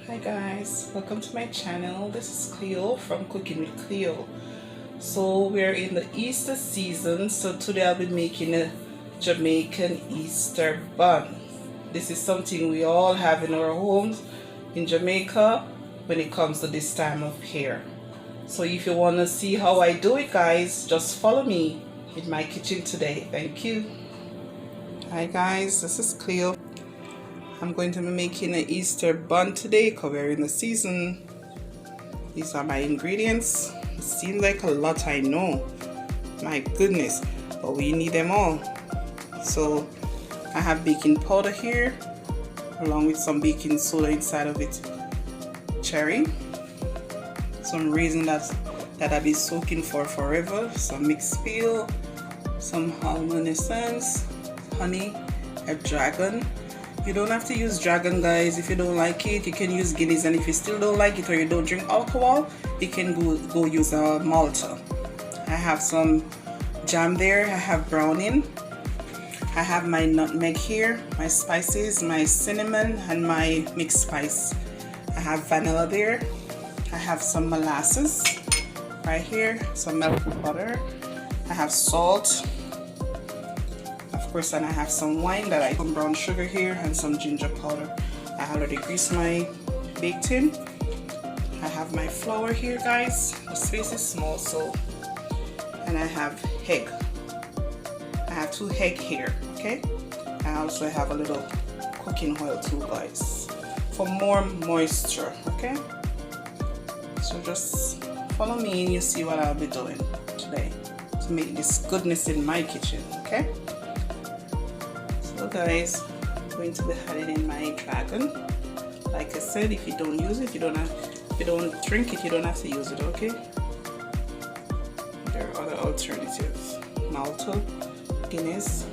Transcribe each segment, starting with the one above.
Hi guys, welcome to my channel. This is Cleo from Cooking with Cleo. So we're in the Easter season, so today I'll be making a Jamaican Easter bun. This is something we all have in our homes in Jamaica when it comes to this time of year. So if you want to see how I do it, guys, just follow me in my kitchen today. Thank you. Hi guys, this is Cleo. I'm going to be making an Easter bun today because we're in the season. These are my ingredients. It seems like a lot, I know. My goodness, but we need them all. So I have baking powder here along with some baking soda inside of it. Cherry, some raisin that I've been soaking for forever, some mixed peel, some almond essence, honey, a dragon. You don't have to use dragon, guys. If you don't like it, you can use Guinness, and if you still don't like it or you don't drink alcohol, you can go use Malta. I have some jam there. I have browning. I have my nutmeg here, my spices, my cinnamon, and my mixed spice. I have vanilla there. I have some molasses right here, some melted butter. I have salt. Of course, and I have some wine that I put brown sugar here and some ginger powder. I already greased my baked tin. I have my flour here, guys. The space is small, so, and I have egg. I have 2 eggs here, okay? I also have a little cooking oil too, guys, for more moisture, okay? So just follow me and you see what I'll be doing today to make this goodness in my kitchen, okay? So guys, I'm going to be adding in my dragon. Like I said, if you don't use it, if you don't drink it, you don't have to use it, okay? There are other alternatives. Malta, Guinness.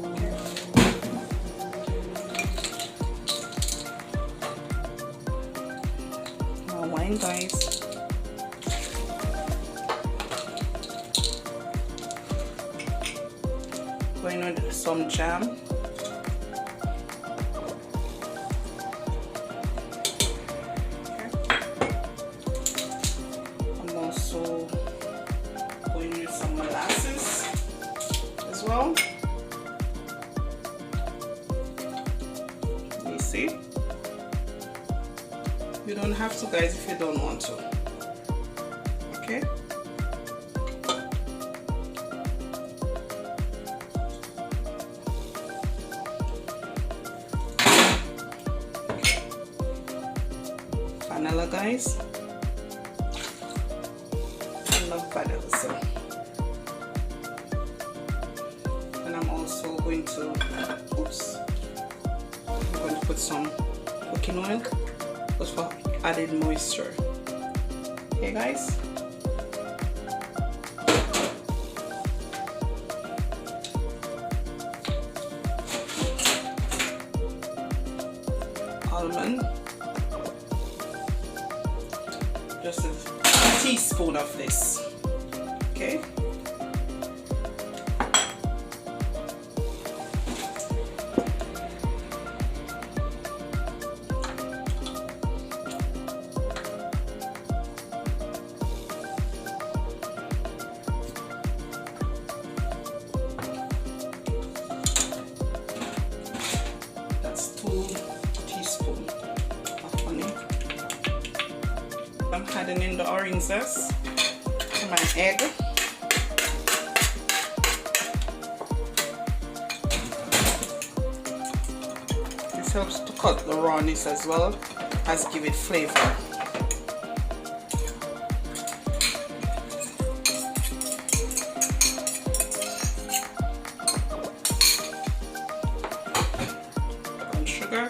Okay. More wine, guys. Going with some jam. I'm also going with some molasses as well. You see? You don't have to, guys, if you don't want to. Okay? Vanilla, guys. I love vanilla, so. And I'm also going to, I'm going to put some cooking oil just for added moisture. Okay, guys. Almond. Just a teaspoon of this, okay? That's 2 teaspoons of honey. I'm adding in the orange zest to my egg. This helps to cut the rawness as well as give it flavor. Brown sugar.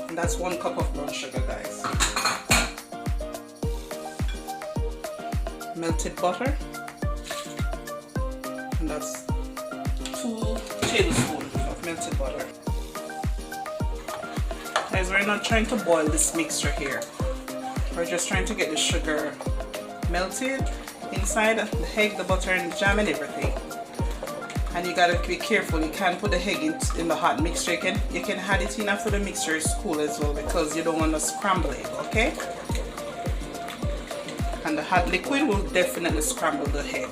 And that's 1 cup of brown sugar, guys. Melted butter, and that's 2 tablespoons of melted butter. Guys, we're not trying to boil this mixture here. We're just trying to get the sugar melted inside the egg, the butter, and the jam and everything. And you gotta be careful. You can't put the egg in the hot mixture. You can add it in after the mixture is cool as well, because you don't want to scramble it, okay? And the hot liquid will definitely scramble the egg.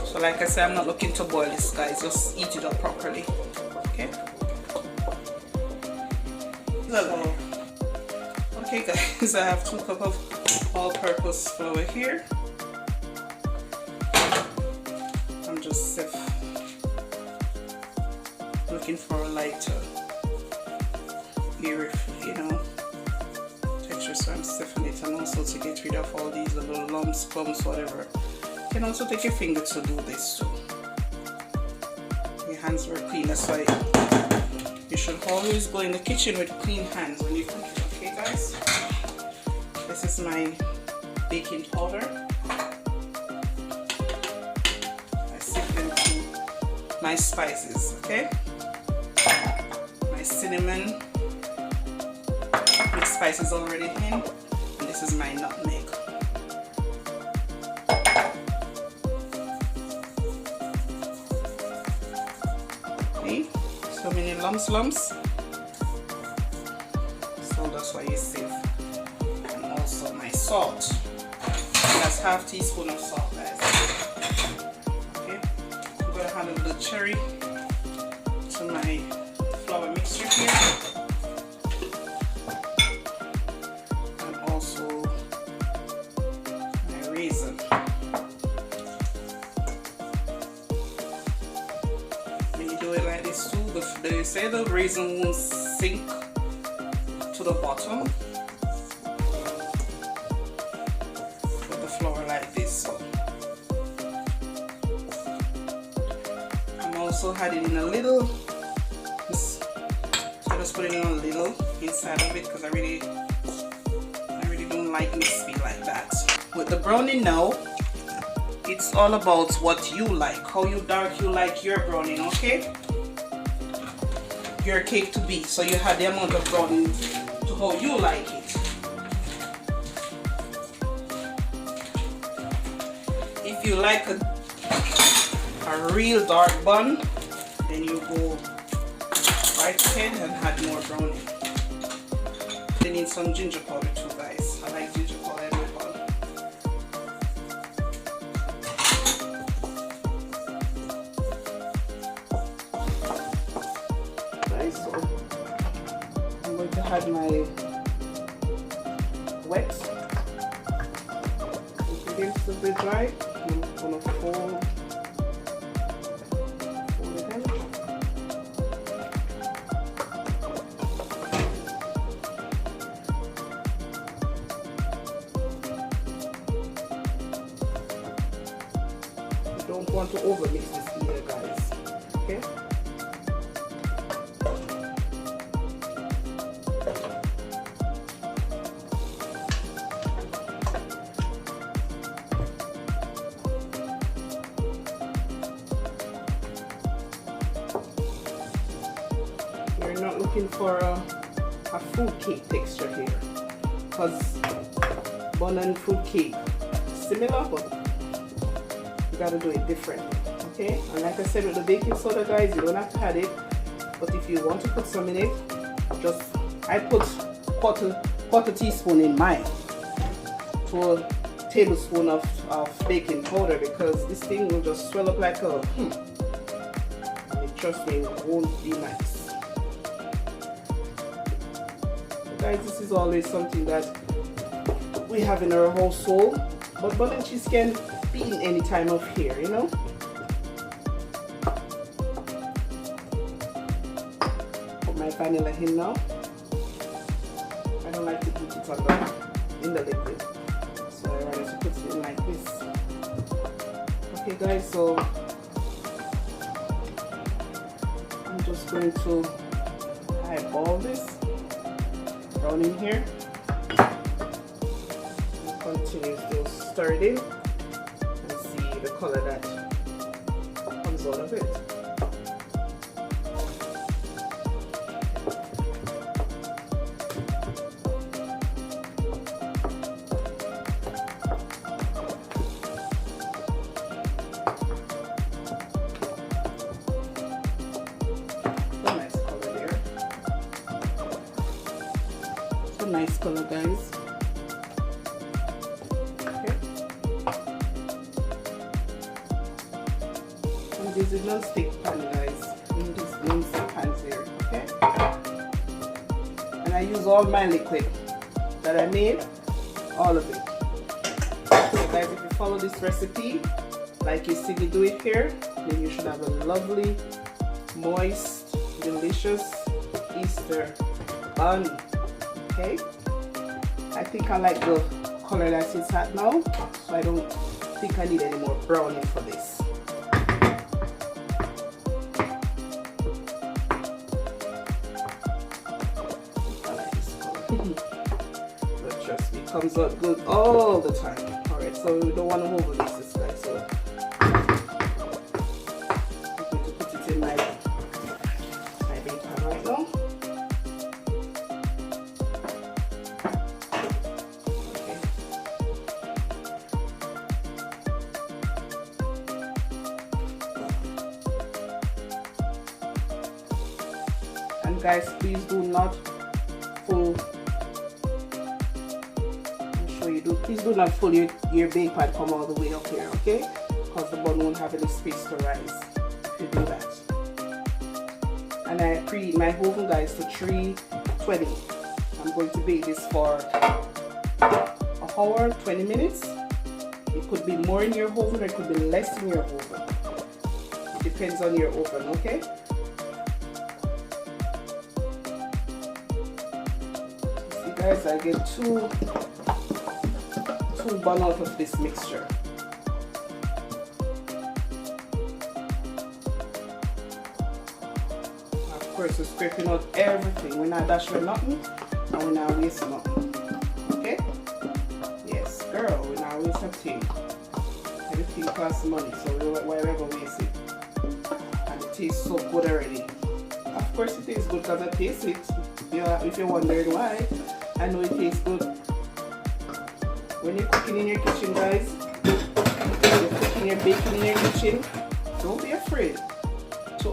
So like I said, I'm not looking to boil this, guys. Just eat it up properly, okay? So, okay guys, I have 2 cups of all-purpose flour here. I'm just looking for a lighter, texture, so I'm sifting it, and also to get rid of all these little lumps, clumps, whatever. You can also take your finger to do this too. Your hands were clean, that's why you should always go in the kitchen with clean hands when you cook it, okay guys? This is my baking powder. My spices, okay? My cinnamon, with spices already in, and this is my nutmeg. Okay, so many lumps, so that's why you save. And also my salt, that's ½ teaspoon of salt, guys. Add a little cherry to my flour mixture here, and also my raisin. When you do it like this too, they say the raisin won't sink to the bottom with the flour like this. So also had it in a little, I just put it in a little inside of it, because I really don't like crispy like that. With the browning now, it's all about what you like, how you dark you like your browning, okay? Your cake to be, so you had the amount of browning to how you like it. If you like a real dark bun, then you go right ahead and add more browning. They need some ginger powder too, guys. I like ginger powder in my bun. Right, so I'm going to add my wet. If it gets a bit dry, I'm going to fold. Don't want to over mix this either, guys, okay? You're not looking for a fruit cake texture here, because bun and fruit cake similar, but you gotta do it differently, okay? And like I said with the baking soda, guys, you don't have to add it, but if you want to put some in it, I put quarter teaspoon in mine to a tablespoon of baking powder, because this thing will just swell up like a and trust me, it won't be nice. So guys, this is always something that we have in our household, but bun and cheese can be in any time of year, you know. Put my vanilla in now. I don't like to put it in the liquid, so I rather to put it in like this. Okay guys, so I'm just going to eyeball this down in here. Continue to stir it in and see the color that comes out of it. nice color, guys. Okay. And this is non-stick pan, guys. In these non-stick pans here, okay? And I use all my liquid that I made, all of it. So guys, if you follow this recipe like you see me do it here, then you should have a lovely, moist, delicious Easter bun. Okay, I think I like the color that it's at now, so I don't think I need any more browning for this. I like this color. But trust me, it comes out good all the time. Alright, so we don't want to overmix this, guys. So I'm going to put it in my baking pan right now. And guys, please do not pull. Please do not pull your bake pan come all the way up here, okay? Because the bun won't have any space to rise if you do that. And I preheat my oven, guys, to 320. I'm going to bake this for an hour, 20 minutes. It could be more in your oven or it could be less in your oven. It depends on your oven, okay? See guys, I get two bun out of this mixture. Of course, we're scraping out everything. We're not dashing nothing and we're not wasting nothing. Okay? Yes, girl, we're not wasting thing. Everything costs money, so why ever waste it? And it tastes so good already. Of course, it tastes good because I taste it. If you're wondering why, I know it tastes good. When you're cooking in your kitchen, guys, you're cooking, you're baking in your kitchen, don't be afraid to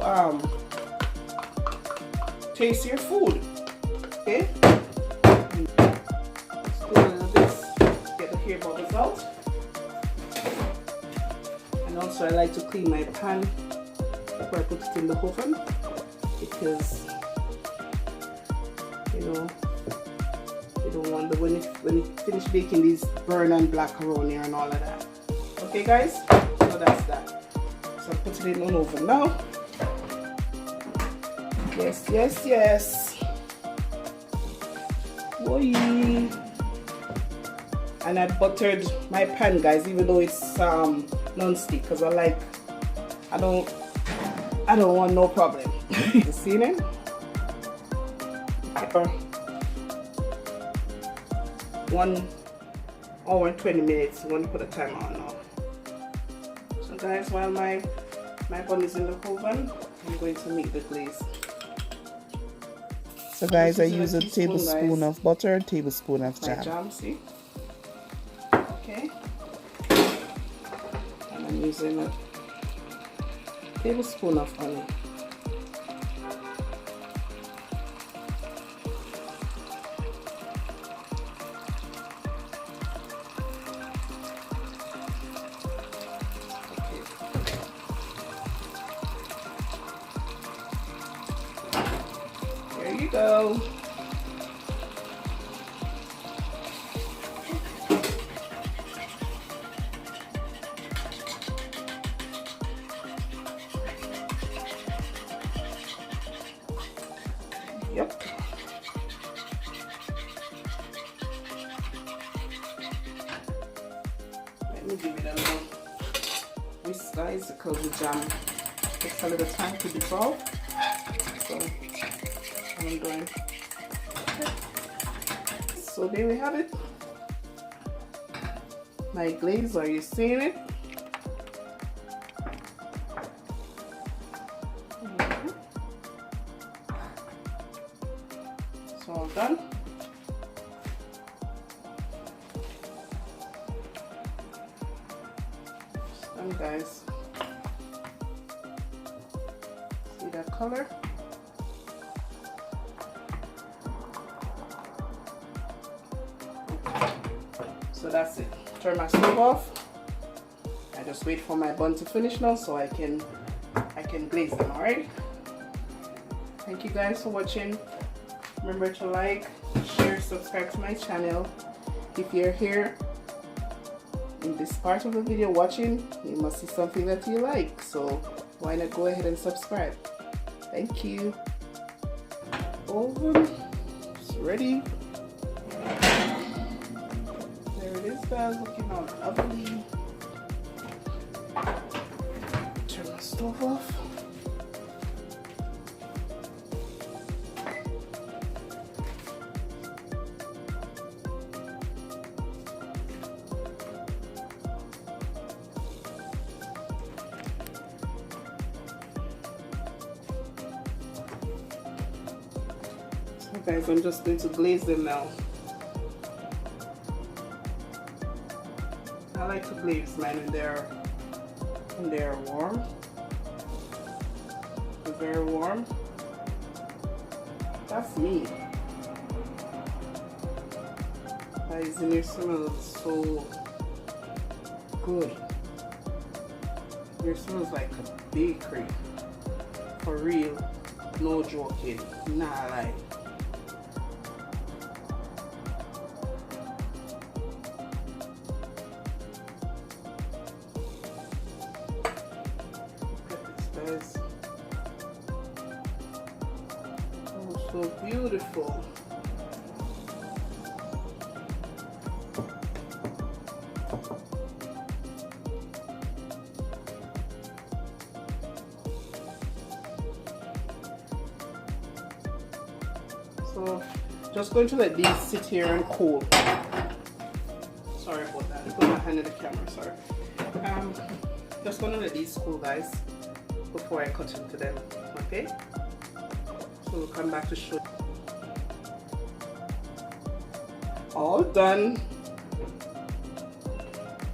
taste your food, okay? Let's do a little bit, get the hair bubbles out. And also I like to clean my pan before I put it in the oven, because, you know, you don't want the when you finish baking these burn and black around here and all of that. Okay guys, so that's that. So I'm putting it in the oven now. Yes, yes, yes. Boy. And I buttered my pan, guys, even though it's non-stick, because I don't want no problem. You see it? Pepper. 1 hour and 20 minutes. I'm going to put a timer on now. So guys, while my bun is in the oven, I'm going to make the glaze. So guys, I use a tablespoon of butter, a tablespoon of jam. See? Okay. And I'm using a tablespoon of honey. There you go. Yep. Let me give it a little whisk, guys, because the jam takes a little time to dissolve. So I'm doing. So there we have it. My glaze, are you seeing it? It's all done. It's done, guys. See that color? So that's it. Turn my stove off. I just wait for my bun to finish now so I can glaze them. Alright. Thank you guys for watching. Remember to like, share, subscribe to my channel. If you're here in this part of the video watching, you must see something that you like. So why not go ahead and subscribe? Thank you. Oven is ready. There it is, guys, looking all lovely. Turn my stove off. So guys, I'm just going to glaze them now. I like to glaze mine when they're warm. They're very warm. That's me. Guys, and it smells so good. It smells like a bakery. For real. No joking. Nah, like. Oh, so beautiful. So just going to let these sit here and cool. Sorry about that. I put my hand in the camera, sorry. Just gonna let these cool, guys, before I cut into them. Okay? So we'll come back to show you. All done.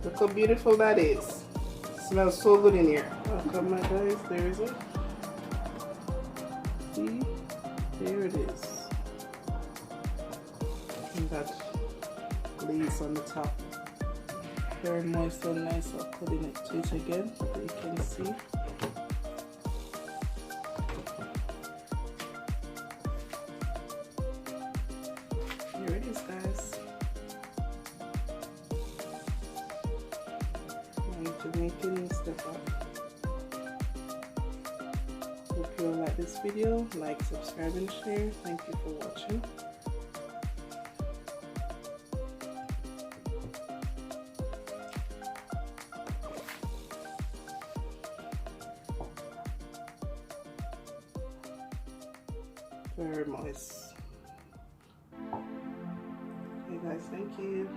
Look how beautiful that is. Smells so good in here. Oh, come on, guys, there is it. See? There it is. And that glaze on the top. Very moist and nice. I'll put in it to it again so you can see. Here it is, guys. My Jamaican Easter Bun. Hope you all like this video. Like, subscribe, and share. Thank you for watching. Very moist. Okay guys, thank you.